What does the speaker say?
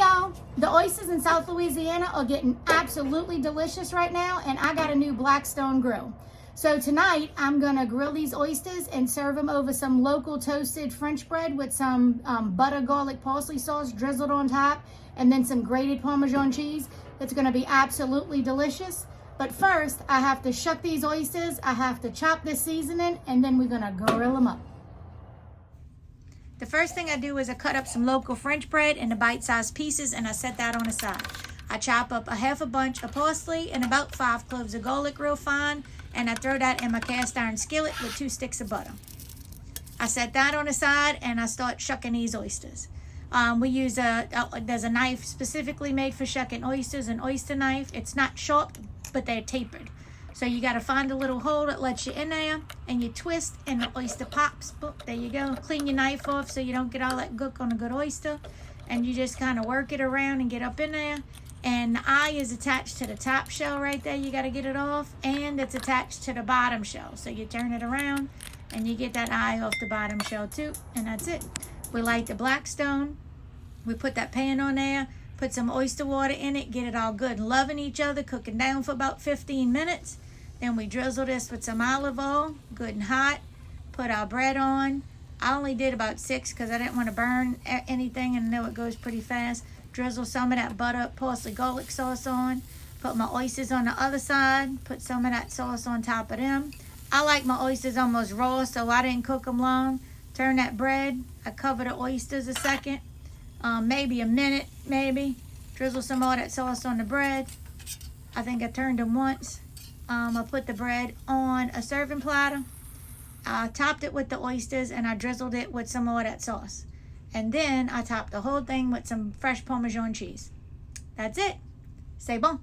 y'all, the oysters in South Louisiana are getting absolutely delicious right now, and I got a new Blackstone grill. So tonight I'm gonna grill these oysters and serve them over some local toasted French bread with some butter garlic parsley sauce drizzled on top, and then some grated Parmesan cheese. It's gonna be absolutely delicious. But first, I have to shuck these oysters, I have to chop this seasoning, and then we're gonna grill them up. The first thing I do is I cut up some local French bread into bite-sized pieces, and I set that on the side. I chop up a half a bunch of parsley and about 5 cloves of garlic real fine, and I throw that in my cast iron skillet with 2 sticks of butter. I set that on the side, and I start shucking these oysters. We use there's a knife specifically made for shucking oysters, an oyster knife. It's not sharp, but they're tapered. So you got to find a little hole that lets you in there, and you twist, and the oyster pops. Boom, there you go. Clean your knife off so you don't get all that gook on a good oyster. And you just kind of work it around and get up in there. And the eye is attached to the top shell right there. You got to get it off. And it's attached to the bottom shell. So you turn it around, and you get that eye off the bottom shell too. And that's it. We light the Blackstone. We put that pan on there. Put some oyster water in it. Get it all good and loving each other. Cooking down for about 15 minutes. Then we drizzle this with some olive oil, good and hot. Put our bread on. I only did about 6 because I didn't want to burn anything, and I know it goes pretty fast. Drizzle some of that butter, parsley, garlic sauce on. Put my oysters on the other side. Put some of that sauce on top of them. I like my oysters almost raw, so I didn't cook them long. Turn that bread. I cover the oysters a second, maybe a minute, maybe. Drizzle some more of that sauce on the bread. I think I turned them once. I put the bread on a serving platter. I topped it with the oysters, and I drizzled it with some more of that sauce. And then I topped the whole thing with some fresh Parmesan cheese. That's it. C'est bon.